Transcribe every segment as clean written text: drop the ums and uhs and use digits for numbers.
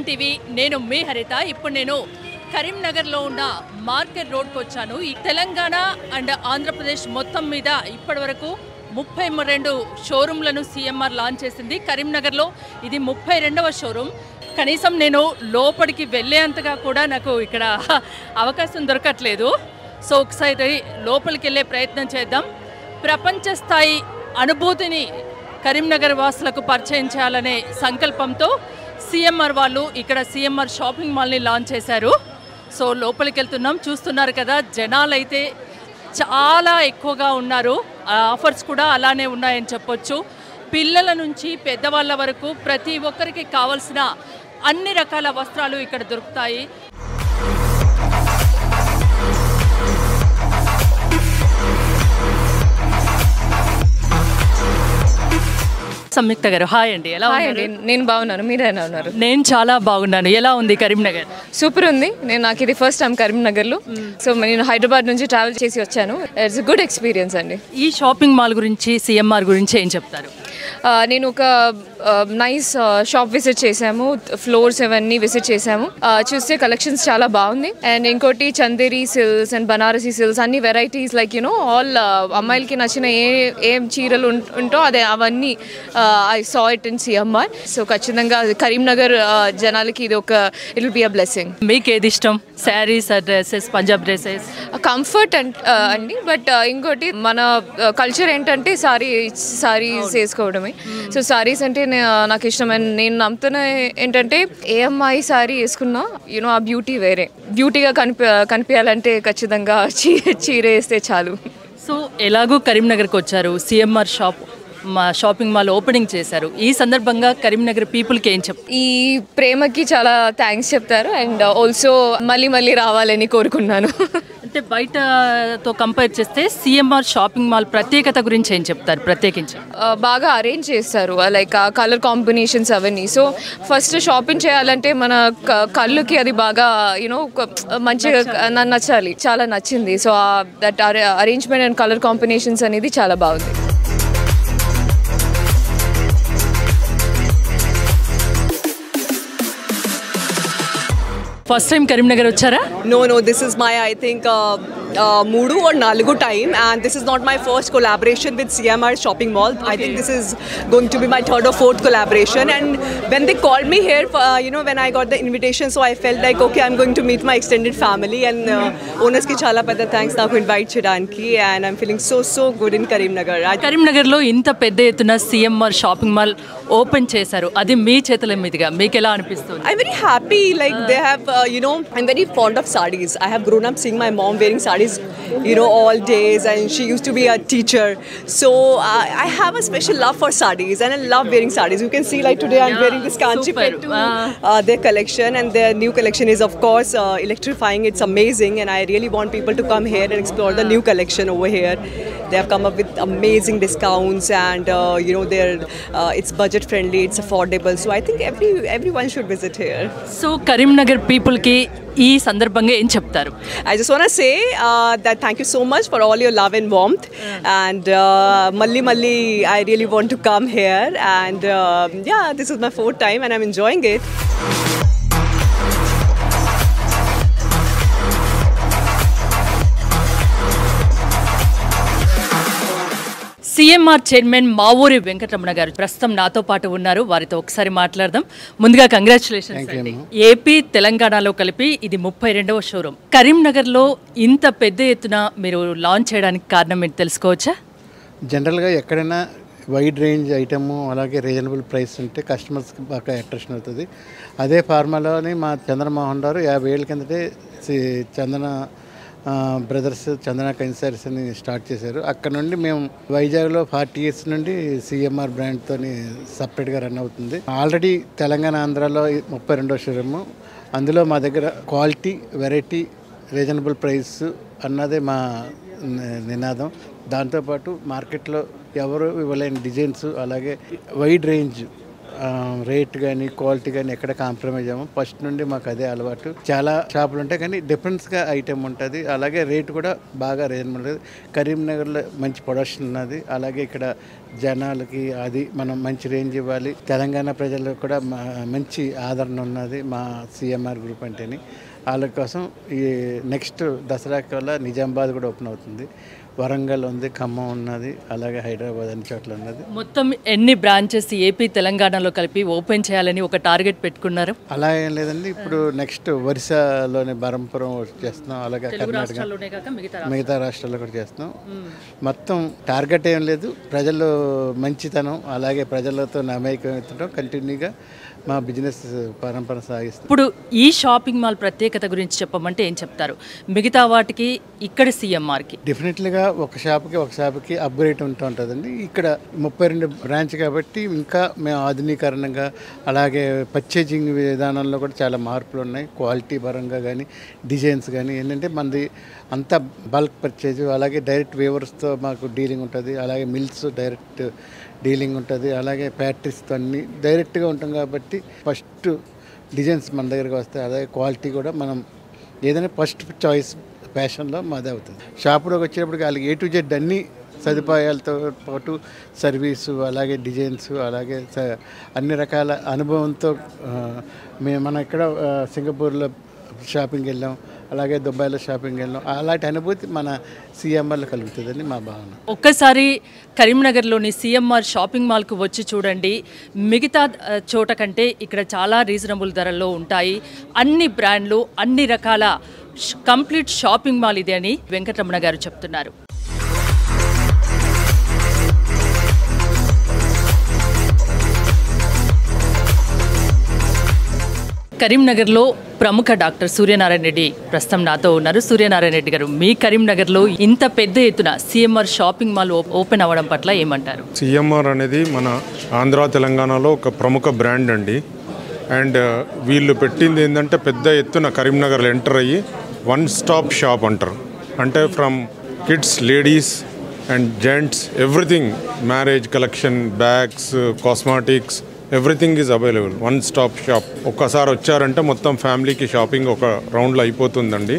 Suman TV నేను మీ హరిత ఇప్పుడు నేను కరీంనగర్లో ఉన్న మార్కెట్ రోడ్కి వచ్చాను. ఈ తెలంగాణ అండ్ ఆంధ్రప్రదేశ్ మొత్తం మీద ఇప్పటివరకు 32 షోరూమ్లను సిఎంఆర్ లాంచ్ చేసింది. కరీంనగర్లో ఇది 32వ షోరూమ్. కనీసం నేను లోపలికి వెళ్ళేంతగా కూడా నాకు ఇక్కడ అవకాశం దొరకట్లేదు. సో ఒకసారి లోపలికి వెళ్ళే ప్రయత్నం చేద్దాం. ప్రపంచ స్థాయి అనుభూతిని కరీంనగర్ వాసులకు పరిచయం చేయాలనే సంకల్పంతో సిఎంఆర్ వాళ్ళు ఇక్కడ సిఎంఆర్ షాపింగ్ మాల్ని లాంచ్ చేశారు. సో లోపలికి వెళ్తున్నాం. చూస్తున్నారు కదా, జనాలు అయితే చాలా ఎక్కువగా ఉన్నారు. ఆఫర్స్ కూడా అలానే ఉన్నాయని చెప్పొచ్చు. పిల్లల నుంచి పెద్దవాళ్ళ వరకు ప్రతి ఒక్కరికి కావాల్సిన అన్ని రకాల వస్త్రాలు ఇక్కడ దొరుకుతాయి. సంయుక్త గారు హాయ్ అండి, ఎలా ఉన్నారు? నేను బాగున్నాను, మీరు ఎలా ఉన్నారు? నేను చాలా బాగున్నాను. ఎలా ఉంది కరీంనగర్? సూపర్ ఉంది. నాకు ఇది ఫస్ట్ టైం కరీంనగర్లో. సో నేను హైదరాబాద్ నుంచి ట్రావెల్ చేసి వచ్చాను. ఇట్స్ గుడ్ ఎక్స్పీరియన్స్ అండి. ఈ షాపింగ్ మాల్ గురించి సిఎంఆర్ గురించి ఏం చెప్తారు? నేను ఒక నైస్ షాప్ విజిట్ చేసాము, ఫ్లోర్స్ అవన్నీ విజిట్ చేసాము. చూస్తే కలెక్షన్స్ చాలా బాగుంది. అండ్ ఇంకోటి Chanderi silks and Banarasi silks అన్ని వెరైటీస్ లైక్ ఆల్ అమ్మాయిలకి నచ్చిన ఏం చీరలు ఉంటో అదే అవన్నీ I saw it in CMR. So ఖచ్చితంగా కరీంనగర్ జనాలకి ఇది ఒక it will be a blessing. మీకు ఏది ఇష్టం? Saris, dresses, Punjab dresses? Comfort అండి. బట్ ఇంకోటి మన కల్చర్ ఏంటంటే సారీస్ వేసుకోవడమే. సో సారీస్ అంటే నాకు ఇష్టమైన, నేను నమ్ముతున్న ఏంటంటే ఏ అమ్మాయి సారీ వేసుకున్నా ఆ బ్యూటీ వేరే. బ్యూటీగా కనిపించాలంటే ఖచ్చితంగా చీర వేస్తే చాలు. సో ఎలాగో కరీంనగర్కి వచ్చారు, సిఎంఆర్ షాపింగ్ మాల్ ఓపెనింగ్ చేశారు. ఈ సందర్భంగా కరీంనగర్ పీపుల్కి ఏం చెప్తారు? ఈ ప్రేమకి చాలా థ్యాంక్స్ చెప్తారు. అండ్ ఆల్సో మళ్ళీ రావాలని కోరుకున్నాను. అంటే బయటతో కంపేర్ చేస్తే సిఎంఆర్ షాపింగ్ మాల్ ప్రత్యేకత గురించి ఏం చెప్తారు? ప్రత్యేకించి బాగా అరేంజ్ చేస్తారు, లైక్ కలర్ కాంబినేషన్స్ అవన్నీ. సో ఫస్ట్ షాపింగ్ చేయాలంటే మన కళ్ళుకి అది బాగా మంచిగా నచ్చాలి. చాలా నచ్చింది. So that arrangement and colour combinations అనేది చాలా బాగుంది. ఫస్ట్ టైం కరీంనగర్ వచ్చారా? No, this is my, I think, Mudu or Nalugu time, and this is not my first collaboration with CMR Shopping Mall. Okay. I think this is going to be my third or fourth collaboration. And when they called me here, when I got the invitation, so I felt like, okay, I'm going to meet my extended family. And owners ki chala pedda thanks నాకు invite chedaniki, and I'm feeling so good in Karimnagar. కరీంనగర్లో ఇంత పెద్ద ఎత్తున CMR shopping mall open చేశారు, అది మీ చేతుల మీదుగా మీకు ఎలా అనిపిస్తుంది? I'm very happy. Like they have, I'm very fond of sarees. I have grown up seeing my mom wearing sarees, all days, and she used to be a teacher. So I have a special love for sarees, and I love wearing sarees. You can see, like today I'm wearing this Kanchipettu, their collection, and their new collection is of course electrifying. It's amazing, and I really want people to come here and explore the new collection over here. They have come up with amazing discounts, and it's budget friendly, it's affordable. So I think everyone should visit here. So Karimnagar people ki ఈ సందర్భంగా ఏం చెప్తారు? I just want to say that thank you so much for all your love and warmth, and malli I really want to come here, and this is my fourth time and I'm enjoying it. CMR chairman Mavuri Venkataramana garu ప్రస్తుతం నాతో పాటు ఉన్నారు. వారితో ఒకసారి మాట్లాడదాం. ముందుగా congratulations అండి. AP తెలంగాణలో కలిపి ఇది 32వ షోరూమ్. కరీంనగర్లో ఇంత పెద్ద ఎత్తున మీరు లాంచ్ చేయడానికి కారణం ఏంటి తెలుసుకోవచ్చా? జనరల్గా ఎక్కడైనా వైడ్ రేంజ్ ఐటము అలాగే రీజనబుల్ ప్రైస్ ఉంటే కస్టమర్స్కి బాగా అట్రాక్షన్ అవుతుంది. అదే ఫార్మాలోని మా చంద్రమోహన్ గారు 50 ఏళ్ళ కిందటే చందన బ్రదర్స్ చందన కన్సర్స్ అని స్టార్ట్ చేశారు. అక్కడ నుండి మేము వైజాగ్లో 40 ఇయర్స్ నుండి సిఎంఆర్ బ్రాండ్తో సపరేట్గా రన్ అవుతుంది. ఆల్రెడీ తెలంగాణ ఆంధ్రాలో 32వ షోరూము. అందులో మా దగ్గర క్వాలిటీ, వెరైటీ, రీజనబుల్ ప్రైస్ అన్నదే మా నినాదం. దాంతోపాటు మార్కెట్లో ఎవరు ఇవ్వలేని డిజైన్స్, అలాగే వైడ్ రేంజ్ రేట్ కానీ క్వాలిటీ కానీ ఎక్కడ కాంప్రమైజ్ అవ్వము. ఫస్ట్ నుండి మాకు అదే అలవాటు. చాలా షాపులు ఉంటాయి కానీ డిఫరెన్స్గా ఐటెం ఉంటుంది. అలాగే రేట్ కూడా బాగా రీజనబుల్ ఉంటుంది. కరీంనగర్లో మంచి ప్రొడక్షన్ ఉన్నది. అలాగే ఇక్కడ జనాలకి అది మనం మంచి రేంజ్ ఇవ్వాలి. తెలంగాణ ప్రజలకు కూడా మంచి ఆదరణ ఉన్నది మా సిఎంఆర్ గ్రూప్ అంటేని. వాళ్ళ కోసం ఈ నెక్స్ట్ దసరాకి వల్ల నిజామాబాద్ కూడా ఓపెన్ అవుతుంది, వరంగల్ ఉంది, ఖమ్మం ఉన్నది, అలాగే హైదరాబాద్ అన్ని చోట్ల ఉన్నది. మొత్తం ఎన్ని బ్రాంచెస్ ఏపీ తెలంగాణలో కలిపి ఓపెన్ చేయాలని ఒక టార్గెట్ పెట్టుకున్నారు? అలా ఏం లేదండి. ఇప్పుడు నెక్స్ట్ ఒరిస్సాలోని బరంపురం చేస్తున్నాం, అలాగే కర్ణాటక మిగతా రాష్ట్రాల్లో కూడా చేస్తున్నాం. మొత్తం టార్గెట్ ఏం లేదు, ప్రజలు మంచితనం అలాగే ప్రజలతో నమ్మకం కంటిన్యూగా మా బిజినెస్ పరంపర సాగిస్తాం. ఇప్పుడు ఈ షాపింగ్ మాల్ ప్రత్యేకత గురించి చెప్పమంటే ఏం చెప్తారు? మిగతా వాటికి ఇక్కడ సిఎంఆర్కి డెఫినెట్లీగా ఒక షాప్కి అప్గ్రేడ్ ఉంటూ ఉంటుందండి. ఇక్కడ 32 బ్రాంచ్ కాబట్టి ఇంకా మేము ఆధునీకరణగా అలాగే పర్చేజింగ్ విధానంలో కూడా చాలా మార్పులు ఉన్నాయి. క్వాలిటీ పరంగా కానీ డిజైన్స్ కానీ ఏంటంటే మనది అంతా బల్క్ పర్చేజ్, అలాగే డైరెక్ట్ వేవర్స్తో మాకు డీలింగ్ ఉంటుంది, అలాగే మిల్స్ డైరెక్ట్ డీలింగ్ ఉంటుంది, అలాగే ఫ్యాక్టరీస్తో అన్నీ డైరెక్ట్గా ఉంటాం కాబట్టి ఫస్ట్ డిజైన్స్ మన దగ్గరికి వస్తాయి. అలాగే క్వాలిటీ కూడా మనం ఏదైనా ఫస్ట్ చాయిస్ ఫ్యాషన్లో మాదే అవుతుంది. షాపులోకి వచ్చేటప్పటికి వాళ్ళకి A to Z అన్ని సదుపాయాలతో పాటు సర్వీసు, అలాగే డిజైన్స్, అలాగే అన్ని రకాల అనుభవంతో మనం ఇక్కడ సింగపూర్లో షాపింగ్ వెళ్ళాం, అలాగే దుబాయ్లో షాపింగ్ వెళ్ళాం. అలాంటి అనుభూతి మన సిఎంఆర్లో కలుగుతుందని మా భావన. ఒక్కసారి కరీంనగర్లోని సిఎంఆర్ షాపింగ్ మాల్కు వచ్చి చూడండి. మిగతా చోట కంటే ఇక్కడ చాలా రీజనబుల్ ధరల్లో ఉంటాయి. అన్ని బ్రాండ్లు, అన్ని రకాల కంప్లీట్ షాపింగ్ మాల్ ఇది అని వెంకటరమణ గారు చెప్తున్నారు. కరీంనగర్లో ప్రముఖ డాక్టర్ సూర్యనారాయణ రెడ్డి ప్రస్తుతం నాతో ఉన్నారు. సూర్యనారాయణ రెడ్డి గారు, మీ కరీంనగర్లో ఇంత పెద్ద ఎత్తున సిఎంఆర్ షాపింగ్ మాల్ ఓపెన్ అవ్వడం పట్ల ఏమంటారు? సిఎంఆర్ అనేది మన ఆంధ్ర తెలంగాణలో ఒక ప్రముఖ బ్రాండ్ అండి. అండ్ వీళ్ళు పెట్టింది ఏంటంటే పెద్ద ఎత్తున కరీంనగర్లో ఎంటర్ అయ్యి వన్ స్టాప్ షాప్ అంటారు. అంటే from kids, ladies and gents, everything, marriage collection, bags, cosmetics, everything is available. One stop shop. ఒక్కసారి వచ్చారంటే మొత్తం ఫ్యామిలీకి షాపింగ్ ఒక రౌండ్లో అయిపోతుందండి.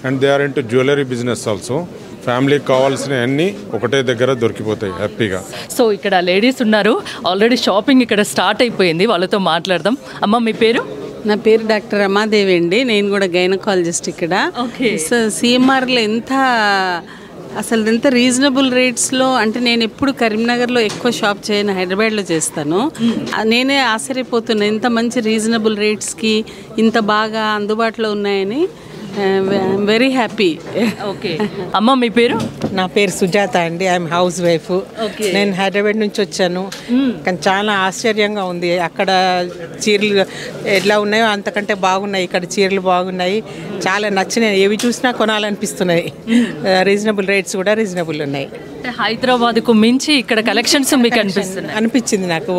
And they are into jewellery business also. ఫ్యామిలీకి కావాల్సిన అన్నీ ఒకటే దగ్గర దొరికిపోతాయి హ్యాపీగా. సో ఇక్కడ లేడీస్ ఉన్నారు, ఆల్రెడీ షాపింగ్ ఇక్కడ స్టార్ట్ అయిపోయింది, వాళ్ళతో మాట్లాడదాం. అమ్మ, మీ పేరు? నా పేరు డాక్టర్ రమాదేవి అండి. నేను కూడా గైనకాలజిస్ట్ ఇక్కడ. సో సిఎంఆర్లో అసలు ఎంత రీజనబుల్ రేట్స్లో, అంటే నేను ఎప్పుడు కరీంనగర్లో ఎక్కువ షాప్ చేయను, హైదరాబాద్లో చేస్తాను. నేనే ఆశ్చర్యపోతున్నా ఇంత మంచి రీజనబుల్ రేట్స్కి ఇంత బాగా అందుబాటులో ఉన్నాయని. Very happy. ఓకే అమ్మ, మీ పేరు? నా పేరు సుజాత అండి. I'm house wife. నేను హైదరాబాద్ నుంచి వచ్చాను, కానీ చాలా ఆశ్చర్యంగా ఉంది. అక్కడ చీరలు ఎట్లా ఉన్నాయో అంతకంటే బాగున్నాయి ఇక్కడ. చీరలు బాగున్నాయి, చాలా నచ్చినాయి. ఏవి చూసినా కొనాలనిపిస్తున్నాయి. రీజనబుల్ రేట్స్ కూడా రీజనబుల్ ఉన్నాయి. హైదరాబాద్కు మించి ఇక్కడ కలెక్షన్స్ మీకు అనిపించింది నాకు.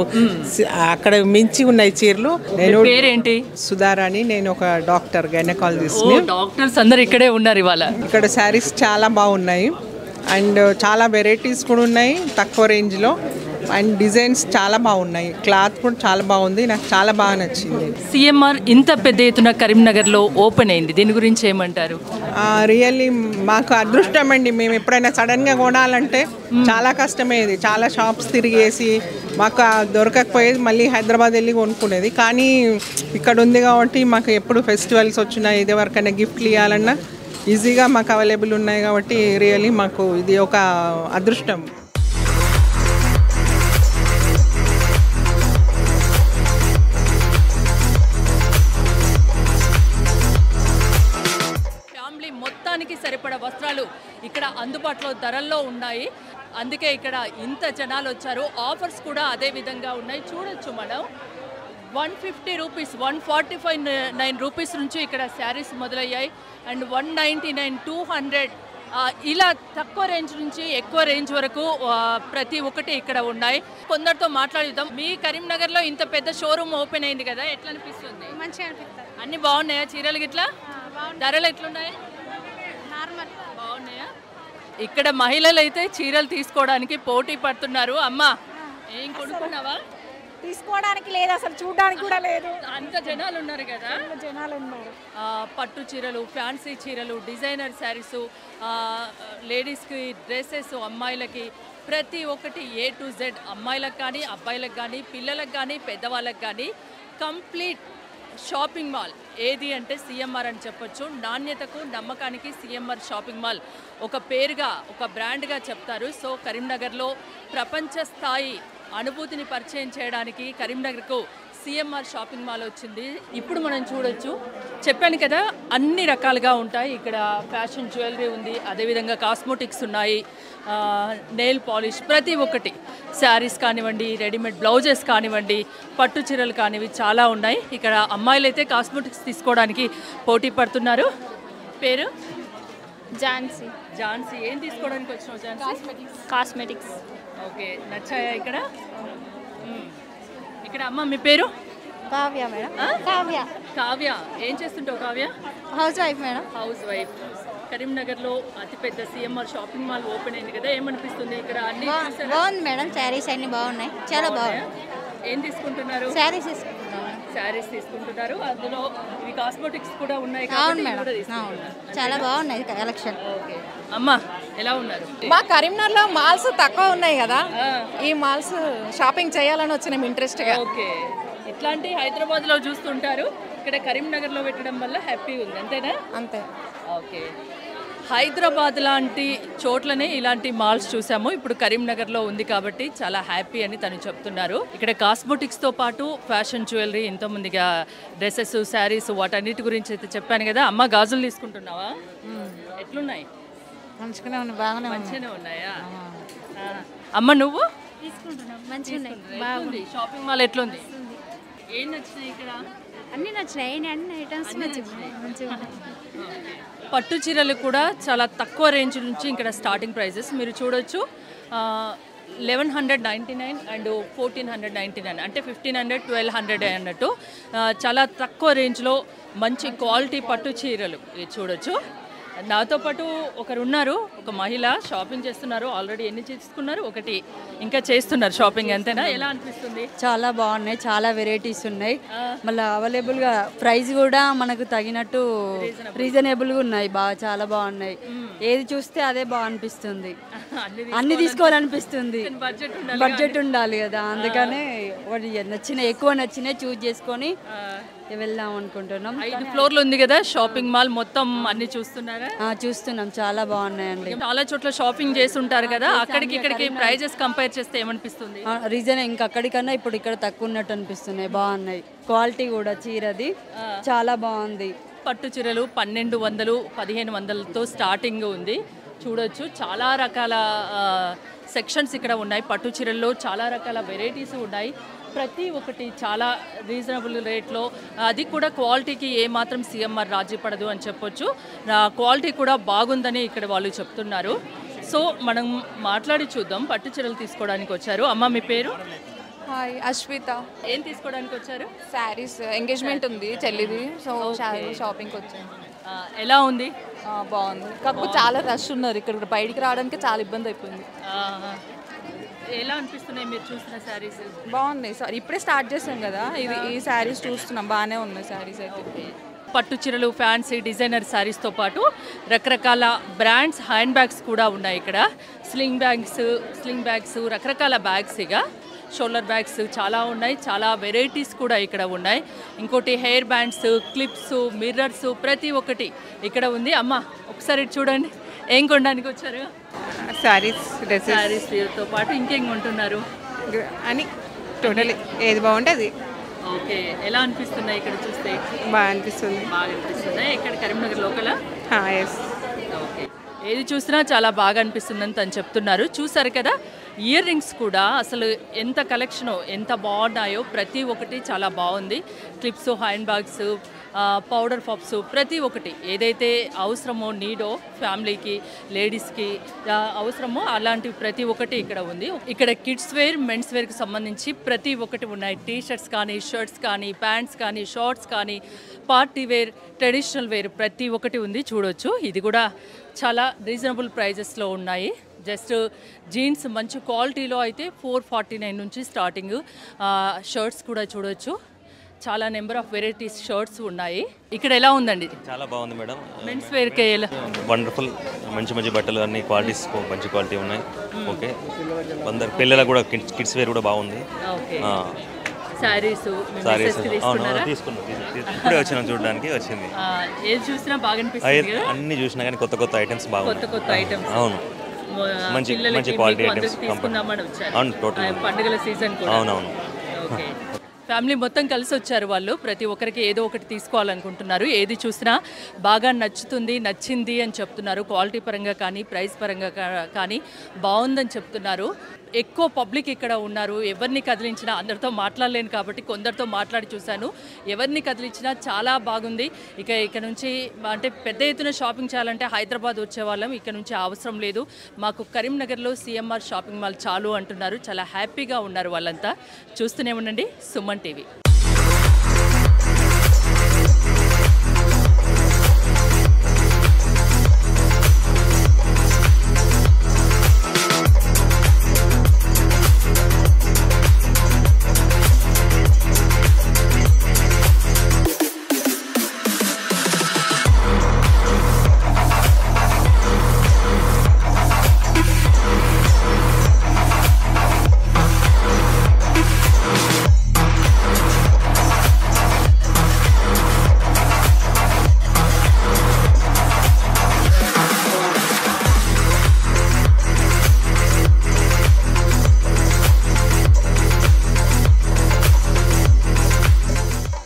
అక్కడ మించి ఉన్నాయి చీరలు. నేను పేరేంటి? సుధారాణి. నేను ఒక డాక్టర్, గైనకాలజిస్ట్. డాక్టర్స్ అందరు ఇక్కడే ఉన్నారు ఇవాళ. ఇక్కడ శారీస్ చాలా బాగున్నాయి అండ్ చాలా వెరైటీస్ కూడా ఉన్నాయి తక్కువ రేంజ్లో. అండ్ డిజైన్స్ చాలా బాగున్నాయి. క్లాత్ కూడా చాలా బాగుంది, నాకు చాలా బాగా నచ్చింది. సిఎంఆర్ ఇంత పెద్ద ఎత్తున కరీంనగర్లో ఓపెన్ అయింది, దీని గురించి ఏమంటారు? రియల్లీ మాకు అదృష్టం అండి. మేము ఎప్పుడైనా సడన్గా కొనాలంటే చాలా కష్టమయ్యేది. చాలా షాప్స్ తిరిగేసి మాకు దొరకకపోయేది, మళ్ళీ హైదరాబాద్ వెళ్ళి కొనుక్కునేది. కానీ ఇక్కడ ఉంది కాబట్టి మాకు ఎప్పుడు ఫెస్టివల్స్ వచ్చినా ఏదెవరికైనా గిఫ్ట్లు ఇవ్వాలన్నా ఈజీగా మాకు అవైలబుల్ ఉన్నాయి కాబట్టి రియల్లీ మాకు ఇది ఒక అదృష్టం. సరిపడా వస్త్రాలు ఇక్కడ అందుబాటులో ధరల్లో ఉన్నాయి. అందుకే ఇక్కడ ఇంత జనాలు వచ్చారు. ఆఫర్స్ కూడా అదే విధంగా ఉన్నాయి. చూడొచ్చు మనం 150 రూపీస్, 149 రూపీస్ నుంచి ఇక్కడ శారీస్ మొదలయ్యాయి. అండ్ 199, 200 ఇలా తక్కువ రేంజ్ నుంచి ఎక్కువ రేంజ్ వరకు ప్రతి ఒక్కటి ఇక్కడ ఉన్నాయి. కొందరితో మాట్లాడుదాం. మీ కరీంనగర్లో ఇంత పెద్ద షోరూమ్ ఓపెన్ అయింది కదా, ఎట్లా అనిపిస్తుంది? మంచిగా అనిపిస్తుంది. అన్ని బాగున్నాయా? చీరలు గిట్లా ధరలు ఎట్లున్నాయి? బాగున్నాయా? ఇక్కడ మహిళలు అయితే చీరలు తీసుకోవడానికి పోటీ పడుతున్నారు. అమ్మా, ఏం కొనుక్కున్నావా? తీసుకోవడానికి లేదు, అసలు చూడడానికి కూడా లేదు. అంత జనాలు ఉన్నారు కదా, జనాలు ఉన్నారు. పట్టు చీరలు, ఫ్యాన్సీ చీరలు, డిజైనర్ శారీస్, లేడీస్కి డ్రెస్సెస్, అమ్మాయిలకి ప్రతి ఒక్కటి A to Z, అమ్మాయిలకు కానీ అబ్బాయిలకు కానీ పిల్లలకు కానీ పెద్దవాళ్ళకి కానీ కంప్లీట్ షాపింగ్ మాల్ ఏది అంటే సిఎంఆర్ అని చెప్పొచ్చు. నాణ్యతకు నమ్మకానికి సిఎంఆర్ షాపింగ్ మాల్ ఒక పేరుగా, ఒక బ్రాండ్గా చెప్తారు. సో కరీంనగర్లో ప్రపంచ స్థాయి అనుభూతిని పరిచయం చేయడానికి కరీంనగర్కు సిఎంఆర్ షాపింగ్ మాల్ వచ్చింది. ఇప్పుడు మనం చూడొచ్చు, చెప్పాను కదా అన్ని రకాలుగా ఉంటాయి ఇక్కడ. ఫ్యాషన్ జ్యువెలరీ ఉంది, అదేవిధంగా కాస్మోటిక్స్ ఉన్నాయి, నెయిల్ పాలిష్, ప్రతి ఒక్కటి, శారీస్ కానివ్వండి, రెడీమేడ్ బ్లౌజెస్ కానివ్వండి, పట్టు చీరలు కానివి చాలా ఉన్నాయి. ఇక్కడ అమ్మాయిలు అయితే కాస్మోటిక్స్ తీసుకోవడానికి పోటీ పడుతున్నారు. పేరు ఝాన్సీ. ఝాన్సీ, ఏం తీసుకోవడానికి వచ్చినావు ఝాన్సీ? కాస్మెటిక్స్. ఓకే, నచ్చాయా ఇక్కడ? ఇక్కడ అమ్మ మీ పేరు? కావ్య మేడం. కావ్య. కావ్య, ఏం చేస్తుంటావు Kavya? House wife madam. House wife. కరీంనగర్లో అతిపెద్ద సిఎంఆర్ షాపింగ్ మాల్ ఓపెన్ అయింది కదా, ఏమనిపిస్తుంది ఇక్కడ? అన్ని చూసారా? బాగుంది మేడం, శారీస్ అన్ని బాగున్నాయి, చాలా బాగున్నాయి. ఏం తీసుకుంటున్నారు? శారీస్ తీసుకుంటున్నాం. శారీస్ తీసుకుంటున్నారు, అందులో ఇవి కాస్మెటిక్స్ కూడా ఉన్నాయి అవును కాబట్టి ఇవి మేడం, కూడా అవును. తీసుకుంటున్నారు. చాలా బాగున్నాయి కలెక్షన్. ఓకే అమ్మ, ఎలా ఉన్నారు? మా కరీంనగర్లో మాల్స్ తక్కువ ఉన్నాయి కదా, ఈ మాల్స్ షాపింగ్ చేయాలని వచ్చినాం ఇంట్రెస్ట్గా. ఓకే, ఇట్లాంటి హైదరాబాద్లో చూస్తుంటారు, ఇక్కడ కరీంనగర్లో పెట్టడం వల్ల హ్యాపీ ఉంది, అంతేనా? అంతే. ఓకే, హైదరాబాద్ లాంటి చోట్లనే ఇలాంటి మాల్స్ చూసాము, ఇప్పుడు కరీంనగర్లో ఉంది కాబట్టి చాలా హ్యాపీ అని తను చెప్తున్నారు. ఇక్కడ కాస్మోటిక్స్తో పాటు ఫ్యాషన్ జ్యువెలరీ, ఇంతమందిగా డ్రెస్సెస్, శారీస్, వాటన్నిటి గురించి అయితే చెప్పాను కదా. అమ్మ, గాజులు తీసుకుంటున్నావా? ఎట్లున్నాయి? మంచిగానే ఉన్నాయి, బాగానే మంచిగానే ఉన్నాయా? అమ్మ నువ్వు? తీసుకుంటున్నాం, మంచిగా ఉన్నాయి, బాగుంది. షాపింగ్ మాల్ ఎట్లుంది? ఏం నచ్చినాయి ఇక్కడ? అన్ని నచ్చినాయి, అన్ని ఐటమ్స్ మంచిగా. పట్టు చీరలు కూడా చాలా తక్కువ రేంజ్ నుంచి ఇక్కడ స్టార్టింగ్ ప్రైజెస్ మీరు చూడొచ్చు. 1199 అండ్ 1499, అంటే 1500, 1200 అన్నట్టు చాలా తక్కువ రేంజ్లో మంచి క్వాలిటీ పట్టు చీరలు చూడొచ్చు. నాతో పాటు ఒకరు ఉన్నారు, ఒక మహిళ షాపింగ్ చేస్తున్నారు. ఆల్రెడీ ఎన్ని చేసుకున్నారు? ఒకటి ఇంకా చేస్తున్నారు షాపింగ్, అంతేనా? ఎలా అనిపిస్తుంది? చాలా బాగున్నాయి, చాలా వెరైటీస్ ఉన్నాయి, మళ్ళీ అవైలబుల్గా ప్రైస్ కూడా మనకు తగినట్టు రీజనబుల్గా ఉన్నాయి, బాగా చాలా బాగున్నాయి. ఏది చూస్తే అదే బాగా అనిపిస్తుంది, అన్ని తీసుకోవాలనిపిస్తుంది. బడ్జెట్ ఉండాలి కదా, అందుకనే ఒకటి ఎక్కువ నచ్చినాయి చూస్ చేసుకొని వెళ్దాం అనుకుంటున్నాం. 5 ఫ్లోర్లు ఉంది కదా షాపింగ్ మాల్, మొత్తం అన్ని చూస్తున్నారా? చూస్తున్నాం, చాలా బాగున్నాయండి. చాలా చోట్ల షాపింగ్ చేసి ఉంటారు కదా, అక్కడికి ఇక్కడికి ప్రైజెస్ కంపేర్ చేస్తే ఏమనిపిస్తుంది? రీజన్ ఇంకా అక్కడికన్నా ఇప్పుడు ఇక్కడ తక్కువ ఉన్నట్టు అనిపిస్తున్నాయి, బాగున్నాయి. క్వాలిటీ కూడా చీరది చాలా బాగుంది. పట్టు చీరలు 1200, 1500తో స్టార్టింగ్ ఉంది. చూడొచ్చు, చాలా రకాల సెక్షన్స్ ఇక్కడ ఉన్నాయి. పట్టు చీరల్లో చాలా రకాల వెరైటీస్ ఉన్నాయి, ప్రతి ఒక్కటి చాలా రీజనబుల్ రేట్లో, అది కూడా క్వాలిటీకి ఏమాత్రం సిఎంఆర్ రాజీ పడదు అని చెప్పొచ్చు. క్వాలిటీ కూడా బాగుందని ఇక్కడ వాళ్ళు చెప్తున్నారు. సో మనం మాట్లాడి చూద్దాం. పట్టు చీరలు తీసుకోవడానికి వచ్చారు. అమ్మ మీ పేరు? హాయ్, అశ్విత. ఏం తీసుకోవడానికి వచ్చారు? శారీస్, ఎంగేజ్మెంట్ ఉంది చెల్లిది, సో షాపింగ్కి వచ్చాను. ఎలా ఉంది? బాగుంది, కాకపోతే చాలా రష్ ఉన్నారు ఇక్కడ, బయటికి రావడానికి చాలా ఇబ్బంది అయిపోయింది. ఎలా అనిపిస్తున్నాయి మీరు చూసిన శారీస్? బాగున్నాయి సార్, ఇప్పుడే స్టార్ట్ చేసాం కదా, ఈ శారీస్ చూస్తున్నాం, బాగానే ఉన్నాయి శారీస్ అయితే. పట్టు చీరలు, ఫ్యాన్సీ, డిజైనర్ శారీస్తో పాటు రకరకాల బ్రాండ్స్ హ్యాండ్ బ్యాగ్స్ కూడా ఉన్నాయి ఇక్కడ. స్లింగ్ బ్యాగ్స్, రకరకాల బ్యాగ్స్, ఇక షోల్డర్ బ్యాగ్స్ చాలా ఉన్నాయి, చాలా వెరైటీస్ కూడా ఇక్కడ ఉన్నాయి. ఇంకోటి హెయిర్ బ్యాండ్స్, క్లిప్స్, మిర్రర్స్, ప్రతి ఒక్కటి ఇక్కడ ఉంది. అమ్మ ఒకసారి చూడండి, ఏం కొనడానికి వచ్చారు? శారీస్తో పాటు ఇంకేం కొంటున్నారు అని టోటలీ ఏది బాగుంటే అది. ఓకే, ఎలా అనిపిస్తున్నాయి ఇక్కడ చూస్తే? బాగా అనిపిస్తుంది. బాగా అనిపిస్తున్నాయి. ఇక్కడ కరీంనగర్ లోకల్? ఎస్. ఓకే, ఏది చూసినా చాలా బాగా అనిపిస్తుందని తను చెప్తున్నారు. చూసారు కదా, ఇయర్ రింగ్స్ కూడా అసలు ఎంత కలెక్షనో, ఎంత బాగున్నాయో, ప్రతి ఒక్కటి చాలా బాగుంది. Clips, hand bags, powder pups ప్రతి ఒక్కటి ఏదైతే అవసరమో నీడో ఫ్యామిలీకి లేడీస్కి అవసరమో అలాంటివి ప్రతి ఒక్కటి ఇక్కడ ఉంది. ఇక్కడ కిడ్స్ వేర్ మెన్స్ వేర్కి సంబంధించి ప్రతి ఒక్కటి ఉన్నాయి. టీ షర్ట్స్ కానీ షర్ట్స్ కానీ ప్యాంట్స్ కానీ షార్ట్స్ కానీ పార్టీ వేర్ ట్రెడిషనల్ వేర్ ప్రతి ఒక్కటి ఉంది చూడొచ్చు. ఇది కూడా చాలా రీజనబుల్ ప్రైజెస్లో ఉన్నాయి. జస్ట్ జీన్స్ మంచి క్వాలిటీలో అయితే 449 నుంచి స్టార్టింగ్. షర్ట్స్ కూడా చూడొచ్చు, చాలా నెంబర్ ఆఫ్ వెరైటీస్ షర్ట్స్ ఉన్నాయి. ఇక్కడ ఎలా ఉందండి? చాలా బాగుంది మేడం. మెన్స్ వేర్కి ఎలా? వండర్ఫుల్, మంచి మంచి బట్టలు అన్ని క్వాలిటీస్ మంచి క్వాలిటీ ఉన్నాయి. ఓకే, అందరు పిల్లలకు కూడా కిడ్స్ వేర్ కూడా బాగుంది. సారీస్ తీసుకున్నాను, ఇప్పుడే వచ్చిన చూడడానికి వచ్చింది. ఏది చూసినా బాగా అనిపిస్తుంది. అన్ని చూసినా కానీ కొత్త కొత్త ఐటమ్స్ బాగున్నాయి. కొత్త ఐటమ్స్ అవును, మంచి మంచి క్వాలిటీ ఐటమ్స్. అవును, టోటల్ పండుగల సీజన్ కూడా. అవునవును. ఫ్యామిలీ మొత్తం కలిసి వచ్చారు వాళ్ళు. ప్రతి ఒక్కరికి ఏదో ఒకటి తీసుకోవాలనుకుంటున్నారు. ఏది చూసినా బాగా నచ్చింది అని చెప్తున్నారు. క్వాలిటీ పరంగా కానీ ప్రైస్ పరంగా కానీ బాగుందని చెప్తున్నారు. ఎక్కువ పబ్లిక్ ఇక్కడ ఉన్నారు. ఎవరిని కదిలించినా, అందరితో మాట్లాడలేను కాబట్టి కొందరితో మాట్లాడి చూశాను, ఎవరిని కదిలించినా చాలా బాగుంది. ఇక నుంచి అంటే పెద్ద ఎత్తున షాపింగ్ చేయాలంటే హైదరాబాద్ వచ్చేవాళ్ళం, ఇక్కడ నుంచి అవసరం లేదు, మాకు కరీంనగర్లో సిఎంఆర్ షాపింగ్ మాల్ చాలు అంటున్నారు. చాలా హ్యాపీగా ఉన్నారు వాళ్ళంతా. చూస్తూనే ఉండండి సుమన్ టీవీ.